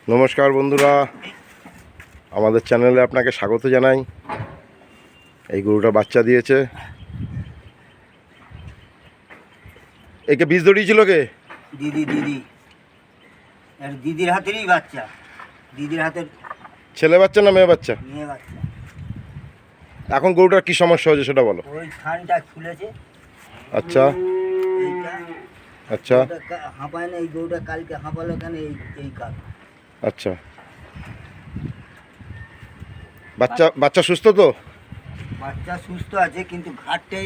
নমস্কার বন্ধুরা, আমাদের চ্যানেলে আপনাকে স্বাগত জানাই। এই গরুটা বাচ্চা দিয়েছে। একে বীজ ধরিয়েছিল কে? দিদি আর দিদির হাতেরই বাচ্চা। দিদির হাতের ছেলে বাচ্চা না মেয়ে বাচ্চা? মেয়ে বাচ্চা। এখন গরুটার কি সমস্যা হয়েছে সেটা বলো। ওই থানটা খুলেছে। আচ্ছা এইটা আচ্ছা হাঁপায় না, এই গরুটা কালকে হাঁপালো কেন? এই কাজ। আচ্ছা, বাচ্চা সুস্থ তো? বাচ্চা সুস্থ আছে, কিন্তু ঘাটটা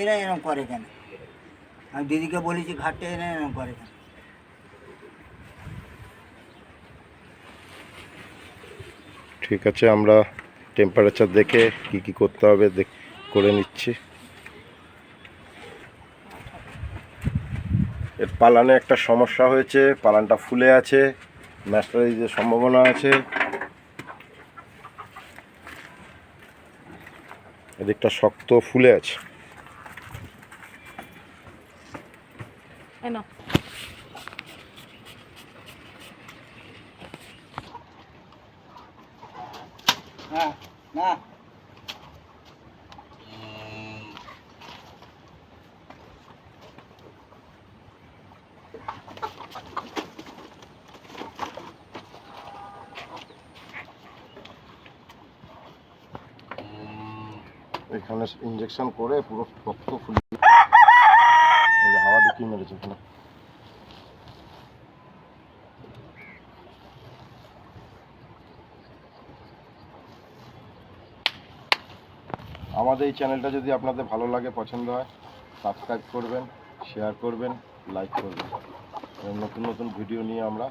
এরা এরকম করে কেন? আমি দিদিকে বলেছি ঘাটটা এরা এরকম করে কেন? ঠিক আছে, আমরা টেম্পারেচার দেখে কি করতে হবে করে নিচ্ছি। এর পালানে একটা সমস্যা হয়েছে, পালানটা ফুলে আছে, ম্যাস্টারাইজের সম্ভাবনা আছে। এদিকটা শক্ত ফুলে আছে। হ্যাঁ না, এখানে ইঞ্জেকশন করে পুরো শক্ত ফুলে হাওয়া ঢুকিয়ে মেরেছে এখানে। আমাদের এই চ্যানেলটা যদি আপনাদের ভালো লাগে, পছন্দ হয়, সাবস্ক্রাইব করবেন, শেয়ার করবেন, লাইক করবেন। নতুন নতুন ভিডিও নিয়ে আমরা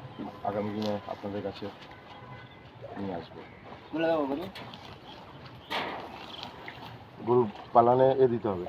আগামী দিনে আপনাদের কাছে নিয়ে আসবো। গরু পালানে দিতে হবে।